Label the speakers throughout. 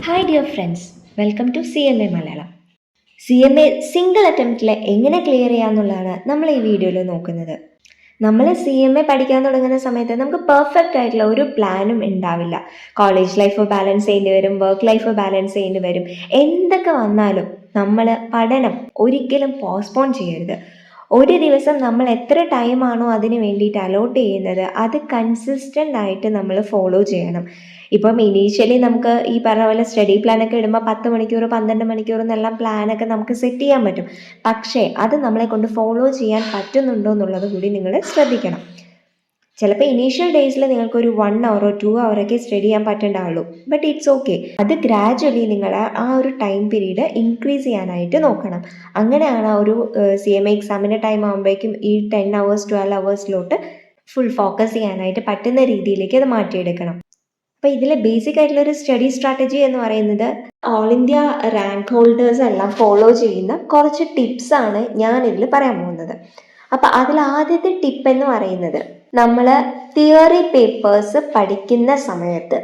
Speaker 1: Hi dear friends, welcome to CMA Malayalam. CMA single അറ്റംപ്റ്റിൽ എങ്ങനെ clear ചെയ്യാമെന്നുള്ളതാണ് നമ്മൾ ഈ വീഡിയോയിൽ നോക്കുന്നത്. നമ്മൾ CMA പഠിക്കാൻ തുടങ്ങുന്ന സമയത്ത് നമുക്ക് പെർഫെക്റ്റ് ആയിട്ടുള്ള ഒരു പ്ലാനും ഉണ്ടാവില്ല. കോളേജ് ലൈഫ് ബാലൻസ് ചെയ്യേണ്ടി വരും, വർക്ക് ലൈഫ് ബാലൻസ് ചെയ്യേണ്ടി വരും. എന്തൊക്കെ വന്നാലും നമ്മൾ പഠനം ഒരിക്കലും പോസ്റ്റ്പോൺ ചെയ്യരുത്. ഒരു ദിവസം നമ്മൾ എത്ര ടൈമാണോ അതിന് വേണ്ടിയിട്ട് അലോട്ട് ചെയ്യുന്നത് അത് കൺസിസ്റ്റൻ്റ് ആയിട്ട് നമ്മൾ ഫോളോ ചെയ്യണം. ഇപ്പം ഇനീഷ്യലി നമുക്ക് ഈ പറഞ്ഞ പോലെ സ്റ്റഡി പ്ലാനൊക്കെ ഇടുമ്പോൾ 10 മണിക്കൂർ 12 മണിക്കൂർ എന്നെല്ലാം പ്ലാനൊക്കെ നമുക്ക് സെറ്റ് ചെയ്യാൻ പറ്റും. പക്ഷേ അത് നമ്മളെ കൊണ്ട് ഫോളോ ചെയ്യാൻ പറ്റുന്നുണ്ടോ എന്നുള്ളത് കൂടി നിങ്ങൾ ശ്രദ്ധിക്കണം. ചിലപ്പോൾ ഇനീഷ്യൽ ഡേയ്സിൽ നിങ്ങൾക്കൊരു 1 hour 2 hour ഒക്കെ സ്റ്റഡി ചെയ്യാൻ പറ്റുന്നുണ്ടാവുള്ളൂ. But it's okay. അത് ഗ്രാജുവലി നിങ്ങൾ ആ ഒരു ടൈം പീരീഡ് ഇൻക്രീസ് ചെയ്യാനായിട്ട് നോക്കണം. അങ്ങനെയാണ് ആ ഒരു CMA എക്സാമിൻ്റെ ടൈം ആകുമ്പോഴേക്കും ഈ 10 hours 12 hours ഫുൾ ഫോക്കസ് ചെയ്യാനായിട്ട് പറ്റുന്ന രീതിയിലേക്ക് അത് മാറ്റിയെടുക്കണം. അപ്പോൾ ഇതിൽ ബേസിക് ആയിട്ടുള്ള ഒരു സ്റ്റഡി സ്ട്രാറ്റജി എന്ന് പറയുന്നത് ഓൾ ഇന്ത്യ റാങ്ക് ഹോൾഡേഴ്സ് എല്ലാം ഫോളോ ചെയ്യുന്ന കുറച്ച് ടിപ്സാണ് ഞാൻ ഇതിൽ പറയാൻ പോകുന്നത്. അപ്പം അതിൽ ആദ്യത്തെ ടിപ്പ് എന്ന് പറയുന്നത്, നമ്മൾ തിയറി പേപ്പേഴ്സ് പഠിക്കുന്ന സമയത്ത്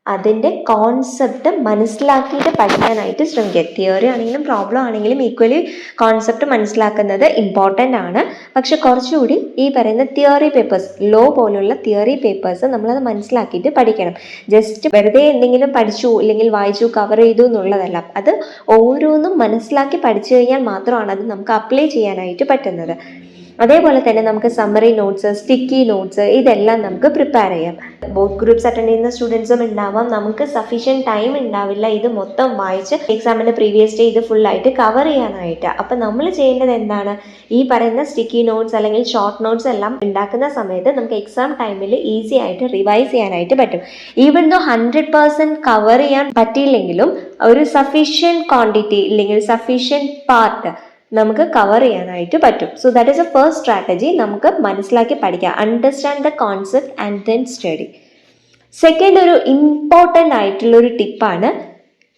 Speaker 1: അതിൻ്റെ കോൺസെപ്റ്റ് മനസ്സിലാക്കിയിട്ട് പഠിക്കാനായിട്ട് ശ്രമിക്കുക. തിയറി ആണെങ്കിലും പ്രോബ്ലം ആണെങ്കിലും ഈക്വലി കോൺസെപ്റ്റ് മനസ്സിലാക്കുന്നത് ഇമ്പോർട്ടൻ്റ് ആണ്. പക്ഷെ കുറച്ചുകൂടി ഈ പറയുന്ന തിയറി പേപ്പേഴ്സ്, ലോ പോലുള്ള തിയറി പേപ്പേഴ്സ് നമ്മളത് മനസ്സിലാക്കിയിട്ട് പഠിക്കണം. ജസ്റ്റ് വെറുതെ എന്തെങ്കിലും പഠിച്ചു ഇല്ലെങ്കിൽ വായിച്ചു കവർ ചെയ്തു എന്നുള്ളതല്ല. അത് ഓരോന്നും മനസ്സിലാക്കി പഠിച്ചു കഴിഞ്ഞാൽ മാത്രമാണ് അത് നമുക്ക് അപ്ലൈ ചെയ്യാനായിട്ട് പറ്റുന്നത്. അതേപോലെ തന്നെ നമുക്ക് സമ്മറി നോട്ട്സ്, സ്റ്റിക്കി നോട്ട്സ് ഇതെല്ലാം നമുക്ക് പ്രിപ്പയർ ചെയ്യാം. ബോത്ത് ഗ്രൂപ്പ്സ് അറ്റൻഡ് ചെയ്യുന്ന സ്റ്റുഡൻസും ഉണ്ടാവാം. നമുക്ക് സഫീഷ്യൻറ്റ് ടൈം ഉണ്ടാവില്ല ഇത് മൊത്തം വായിച്ച് എക്സാമിൻ്റെ പ്രീവിയസ് ഡേ ഇത് ഫുള്ളായിട്ട് കവർ ചെയ്യാനായിട്ട്. അപ്പം നമ്മൾ ചെയ്യേണ്ടത് എന്താണ്, ഈ പറയുന്ന സ്റ്റിക്കി നോട്ട്സ് അല്ലെങ്കിൽ ഷോർട്ട് നോട്ട്സ് എല്ലാം ഉണ്ടാക്കുന്ന സമയത്ത് നമുക്ക് എക്സാം ടൈമിൽ ഈസി ആയിട്ട് റിവൈസ് ചെയ്യാനായിട്ട് പറ്റും. ഈവൻ ദോ 100% കവർ ചെയ്യാൻ പറ്റിയില്ലെങ്കിലും ഒരു സഫീഷ്യൻറ്റ് ക്വാണ്ടിറ്റി ഇല്ലെങ്കിൽ സഫീഷ്യൻറ്റ് പാർട്ട് നമുക്ക് കവർ ചെയ്യാനായിട്ട് പറ്റും. So that is A first strategy. നമുക്ക് മനസ്സിലാക്കി പഠിക്കുക, understand the concept and then study. Second, ഒരു ഇമ്പോർട്ടൻ്റ് ആയിട്ടുള്ളൊരു ടിപ്പാണ്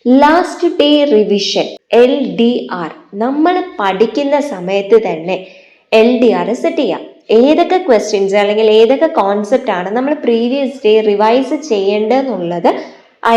Speaker 1: ലാസ്റ്റ് ഡേ റിവിഷൻ, LDR. നമ്മൾ പഠിക്കുന്ന സമയത്ത് തന്നെ LDR സെറ്റ് ചെയ്യാം. ഏതൊക്കെ ക്വസ്റ്റ്യൻസ് അല്ലെങ്കിൽ ഏതൊക്കെ കോൺസെപ്റ്റ് ആണ് നമ്മൾ പ്രീവിയസ് ഡേ റിവൈസ് ചെയ്യേണ്ടതെന്നുള്ളത്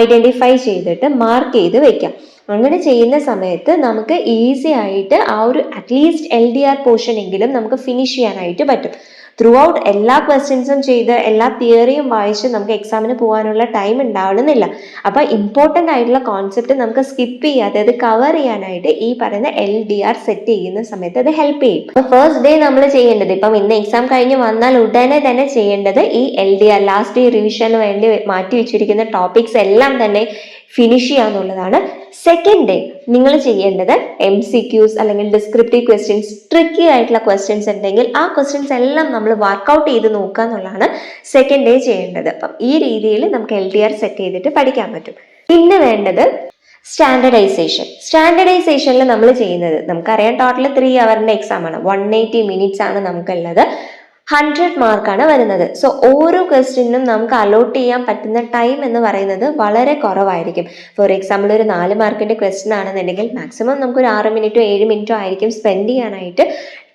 Speaker 1: ഐഡൻറ്റിഫൈ ചെയ്തിട്ട് മാർക്ക് ചെയ്ത് വെക്കാം. അങ്ങനെ ചെയ്യുന്ന സമയത്ത് നമുക്ക് ഈസി ആയിട്ട് ആ ഒരു അറ്റ്ലീസ്റ്റ് LDR പോർഷൻ എങ്കിലും നമുക്ക് ഫിനിഷ് ചെയ്യാനായിട്ട് പറ്റും. ത്രൂ ഔട്ട് എല്ലാ ക്വസ്റ്റ്യൻസും ചെയ്ത് എല്ലാ തിയറിയും വായിച്ച് നമുക്ക് എക്സാമിന് പോകാനുള്ള ടൈം ഉണ്ടാവണമെന്നില്ല. അപ്പോൾ ഇമ്പോർട്ടൻ്റ് ആയിട്ടുള്ള കോൺസെപ്റ്റ് നമുക്ക് സ്കിപ്പ് ചെയ്യാതെ അത് കവർ ചെയ്യാനായിട്ട് ഈ പറയുന്ന LDR സെറ്റ് ചെയ്യുന്ന സമയത്ത് അത് ഹെൽപ്പ് ചെയ്യും. അപ്പോൾ ഫസ്റ്റ് ഡേ നമ്മൾ ചെയ്യേണ്ടത്, ഇപ്പം ഇന്ന് എക്സാം കഴിഞ്ഞ് വന്നാൽ ഉടനെ തന്നെ ചെയ്യേണ്ടത് ഈ LDR ലാസ്റ്റ് ഡേ റിവിഷന് വേണ്ടി മാറ്റി വെച്ചിരിക്കുന്ന ടോപ്പിക്സ് എല്ലാം തന്നെ ഫിനിഷ് ചെയ്യാന്നുള്ളതാണ്. സെക്കൻഡ് ഡേ നിങ്ങൾ ചെയ്യേണ്ടത് MCQs അല്ലെങ്കിൽ ഡിസ്ക്രിപ്റ്റീവ് ക്വസ്റ്റ്യൻസ്, ട്രിക്കി ആയിട്ടുള്ള ക്വസ്റ്റ്യൻസ് ഉണ്ടെങ്കിൽ ആ ക്വസ്റ്റ്യൻസ് എല്ലാം നമ്മൾ വർക്കൗട്ട് ചെയ്ത് നോക്കുക എന്നുള്ളതാണ് സെക്കൻഡ് ഡേ ചെയ്യേണ്ടത്. അപ്പം ഈ രീതിയിൽ നമുക്ക് LDR സെറ്റ് ചെയ്തിട്ട് പഠിക്കാൻ പറ്റും. പിന്നെ വേണ്ടത് സ്റ്റാൻഡർഡൈസേഷൻ. സ്റ്റാൻഡർഡൈസേഷനിൽ നമ്മൾ ചെയ്യുന്നത്, നമുക്കറിയാം ടോട്ടൽ 3 hour എക്സാം ആണ്, 180 minutes ആണ് നമുക്കുള്ളത്. 100 മാർക്കാണ് വരുന്നത്. സോ ഓരോ ക്വസ്റ്റ്യനും നമുക്ക് അലോട്ട് ചെയ്യാൻ പറ്റുന്ന ടൈം എന്ന് പറയുന്നത് വളരെ കുറവായിരിക്കും. ഫോർ എക്സാമ്പിൾ ഒരു 4 മാർക്കിൻ്റെ ക്വസ്റ്റ്യൻ ആണെന്നുണ്ടെങ്കിൽ മാക്സിമം നമുക്കൊരു 6 മിനിറ്റോ 7 മിനിറ്റോ ആയിരിക്കും സ്പെൻഡ് ചെയ്യാനായിട്ട്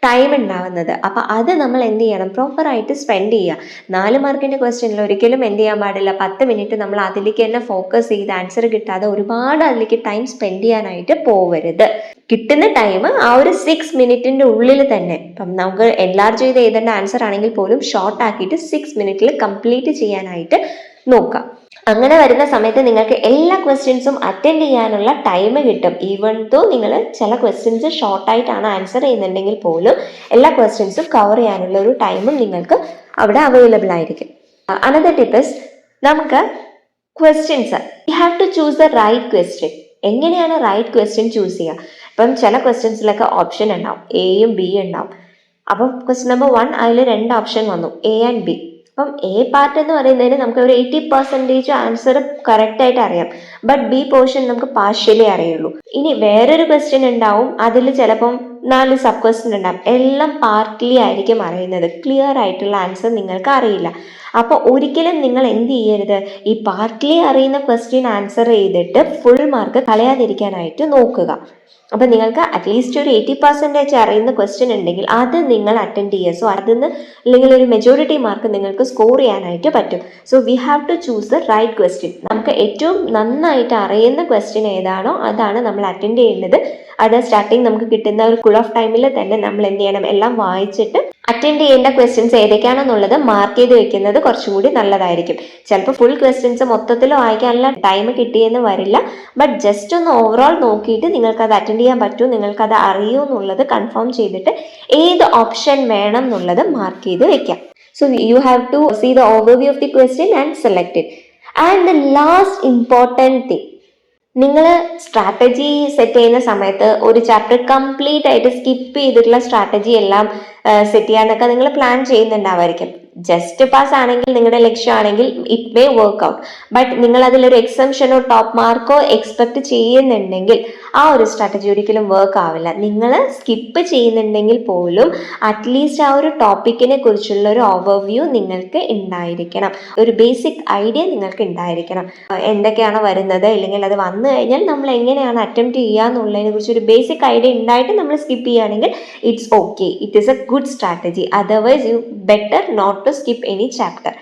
Speaker 1: ടൈം ഉണ്ടാവുന്നത്. അപ്പം അത് നമ്മൾ എന്ത് ചെയ്യണം, പ്രോപ്പറായിട്ട് സ്പെൻഡ് ചെയ്യുക. 4 മാർക്കിൻ്റെ ക്വസ്റ്റ്യനിൽ ഒരിക്കലും എന്ത് ചെയ്യാൻ പാടില്ല, 10 മിനിറ്റ് നമ്മൾ അതിലേക്ക് തന്നെ ഫോക്കസ് ചെയ്ത് ആൻസർ കിട്ടാതെ ഒരുപാട് അതിലേക്ക് ടൈം സ്പെൻഡ് ചെയ്യാനായിട്ട് പോവരുത്. കിട്ടുന്ന ടൈം ആ ഒരു 6 മിനിറ്റിൻ്റെ ഉള്ളിൽ തന്നെ, ഇപ്പം നമുക്ക് എൻലാർജ് ചെയ്ത് എഴുതേണ്ട ആൻസർ ആണെങ്കിൽ പോലും ഷോർട്ട് ആക്കിയിട്ട് 6 മിനിറ്റിൽ കംപ്ലീറ്റ് ചെയ്യാനായിട്ട് നോക്കാം. അങ്ങനെ വരുന്ന സമയത്ത് നിങ്ങൾക്ക് എല്ലാ ക്വസ്റ്റ്യൻസും അറ്റൻഡ് ചെയ്യാനുള്ള ടൈം കിട്ടും. ഈവൻ ദോ നിങ്ങൾ ചില ക്വസ്റ്റ്യൻസ് ഷോർട്ടായിട്ടാണ് ആൻസർ ചെയ്യുന്നുണ്ടെങ്കിൽ പോലും എല്ലാ ക്വസ്റ്റ്യൻസും കവർ ചെയ്യാനുള്ള ഒരു ടൈമും നിങ്ങൾക്ക് അവിടെ അവൈലബിൾ ആയിരിക്കും. അനദർ ടിപ്പ് ഇസ്, നമുക്ക് questions you have to choose the right question. എങ്ങനെയാണ് റൈറ്റ് ക്വസ്റ്റ്യൻ ചൂസ് ചെയ്യുക? ഇപ്പം ചില ക്വസ്റ്റ്യൻസിലൊക്കെ ഓപ്ഷൻ ഉണ്ടാവും, എയും ബി ഉണ്ടാവും. അപ്പം ക്വസ്റ്റ്യൻ നമ്പർ 1 അതിൽ 2 ഓപ്ഷൻ വന്നു, A and B. അപ്പം A പാർട്ട് എന്ന് പറയുന്നതിന് നമുക്ക് ഒരു 80% ആൻസർ കറക്റ്റായിട്ട് അറിയാം. ബട്ട് B പോർഷൻ നമുക്ക് പാർഷ്യലി അറിയുള്ളൂ. ഇനി വേറൊരു ക്വസ്റ്റ്യൻ ഉണ്ടാവും, അതിൽ ചിലപ്പം 4 സബ് ക്വസ്റ്റ്യൻ ഉണ്ടാവും, എല്ലാം പാർട്ട്ലി ആയിരിക്കും അറിയുന്നത്, ക്ലിയർ ആയിട്ടുള്ള ആൻസർ നിങ്ങൾക്ക് അറിയില്ല. അപ്പോൾ ഒരിക്കലും നിങ്ങൾ എന്ത് ചെയ്യരുത്, ഈ പാർട്ട്ലി അറിയുന്ന ക്വസ്റ്റ്യൻ ആൻസർ ചെയ്തിട്ട് ഫുൾ മാർക്ക് കളയാതിരിക്കാനായിട്ട് നോക്കുക. അപ്പം നിങ്ങൾക്ക് അറ്റ്ലീസ്റ്റ് ഒരു 80% അറിയുന്ന ക്വസ്റ്റ്യൻ ഉണ്ടെങ്കിൽ അത് നിങ്ങൾ അറ്റൻഡ് ചെയ്യുക. സോ അതിൽ നിന്ന് അല്ലെങ്കിൽ ഒരു മെജോറിറ്റി മാർക്ക് നിങ്ങൾക്ക് സ്കോർ ചെയ്യാനായിട്ട് പറ്റും. So we have to choose the right question. നമുക്ക് ഏറ്റവും നന്നായിട്ട് അറിയുന്ന ക്വസ്റ്റ്യൻ ഏതാണോ അതാണ് നമ്മൾ അറ്റൻഡ് ചെയ്യേണ്ടത്. അത് സ്റ്റാർട്ടിങ് നമുക്ക് കിട്ടുന്ന ഒരു കൂൾ ഓഫ് ടൈമിൽ തന്നെ നമ്മൾ എന്ത് ചെയ്യണം, എല്ലാം വായിച്ചിട്ട് അറ്റൻഡ് ചെയ്യേണ്ട ക്വസ്റ്റ്യൻസ് ഏതൊക്കെയാണെന്നുള്ളത് മാർക്ക് ചെയ്ത് വെക്കുന്നത് കുറച്ചും കൂടി നല്ലതായിരിക്കും. ചിലപ്പോൾ ഫുൾ ക്വസ്റ്റ്യൻസ് മൊത്തത്തിൽ വായിക്കാനുള്ള ടൈം കിട്ടിയെന്ന് വരില്ല. ബട്ട് ജസ്റ്റ് ഒന്ന് ഓവറോൾ നോക്കിയിട്ട് നിങ്ങൾക്കത് അറ്റൻഡ് ചെയ്യാൻ പറ്റുമോ, നിങ്ങൾക്കത് അറിയൂ എന്നുള്ളത് കൺഫേം ചെയ്തിട്ട് ഏത് ഓപ്ഷൻ വേണം എന്നുള്ളത് മാർക്ക് ചെയ്ത് വെക്കാം. So you have to see the overview of the question and select it. And the last important thing, നിങ്ങൾ സ്ട്രാറ്റജി സെറ്റ് ചെയ്യുന്ന സമയത്ത് ഒരു ചാപ്റ്റർ കംപ്ലീറ്റ് ആയിട്ട് സ്കിപ്പ് ചെയ്തിട്ടുള്ള സ്ട്രാറ്റജി എല്ലാം സെറ്റ് ചെയ്യാനൊക്കെ നിങ്ങൾ പ്ലാൻ ചെയ്യുന്നുണ്ടാവായിരിക്കും. ജസ്റ്റ് പാസ് ആണെങ്കിൽ നിങ്ങളുടെ ലക്ഷ്യമാണെങ്കിൽ it may work out. But നിങ്ങൾ അതിലൊരു എക്സംഷനോ ടോപ്പ് മാർക്കോ എക്സ്പെക്ട് ചെയ്യുന്നുണ്ടെങ്കിൽ ആ ഒരു സ്ട്രാറ്റജി ഒരിക്കലും വർക്ക് ആവില്ല. നിങ്ങൾ സ്കിപ്പ് ചെയ്യുന്നുണ്ടെങ്കിൽ പോലും അറ്റ്ലീസ്റ്റ് ആ ഒരു ടോപ്പിക്കിനെ കുറിച്ചുള്ള ഒരു ഓവർവ്യൂ നിങ്ങൾക്ക് ഉണ്ടായിരിക്കണം, ഒരു ബേസിക് ഐഡിയ നിങ്ങൾക്ക് ഉണ്ടായിരിക്കണം. എന്തൊക്കെയാണ് വരുന്നത്, അല്ലെങ്കിൽ അത് വന്നു കഴിഞ്ഞാൽ നമ്മൾ എങ്ങനെയാണ് അറ്റംപ്റ്റ് ചെയ്യുക എന്നുള്ളതിനെ കുറിച്ച് ഒരു ബേസിക് ഐഡിയ ഉണ്ടായിട്ട് നമ്മൾ സ്കിപ്പ് ചെയ്യുകയാണെങ്കിൽ it's okay, it is a good strategy. Otherwise you better not to skip any chapter.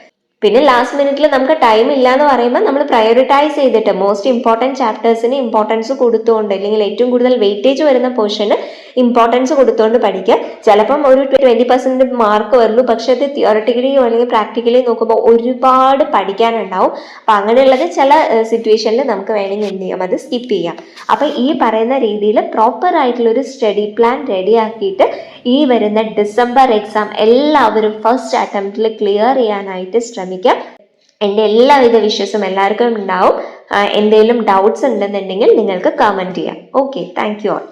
Speaker 1: പിന്നെ ലാസ്റ്റ് മിനിറ്റിൽ നമുക്ക് ടൈം ഇല്ല എന്ന് പറയുമ്പോൾ നമ്മൾ പ്രയോറിറ്റൈസ് ചെയ്തിട്ട് മോസ്റ്റ് ഇമ്പോർട്ടൻറ്റ് ചാപ്റ്റേഴ്സിന് ഇമ്പോർട്ടൻസ് കൊടുത്തുകൊണ്ട്, അല്ലെങ്കിൽ ഏറ്റവും കൂടുതൽ വെയിറ്റേജ് വരുന്ന പോർഷന് ഇമ്പോർട്ടൻസ് കൊടുത്തുകൊണ്ട് പഠിക്കുക. ചിലപ്പം ഒരു 20% മാർക്ക് വരുള്ളൂ, പക്ഷെ അത് തിയോറിറ്റിക്കലി അല്ലെങ്കിൽ പ്രാക്ടിക്കലി നോക്കുമ്പോൾ ഒരുപാട് പഠിക്കാനുണ്ടാവും. അപ്പം അങ്ങനെയുള്ളത് ചില സിറ്റുവേഷനിൽ നമുക്ക് വേണമെങ്കിൽ എന്ത് ചെയ്യാം, അത് സ്കിപ്പ് ചെയ്യാം. അപ്പം ഈ പറയുന്ന രീതിയിൽ പ്രോപ്പർ ആയിട്ടുള്ളൊരു സ്റ്റഡി പ്ലാൻ റെഡിയാക്കിയിട്ട് ഈ വരുന്ന ഡിസംബർ എക്സാം എല്ലാവരും ഫസ്റ്റ് അറ്റംപ്റ്റിൽ ക്ലിയർ ചെയ്യാനായിട്ട് ശ്രമിക്കാം. എൻ്റെ എല്ലാവിധ വിശ്വാസം എല്ലാവർക്കും ഉണ്ടാവും. എന്തെങ്കിലും ഡൗട്ട്സ് ഉണ്ടെന്നുണ്ടെങ്കിൽ നിങ്ങൾക്ക് കമൻറ്റ് ചെയ്യാം. Okay, thank you all.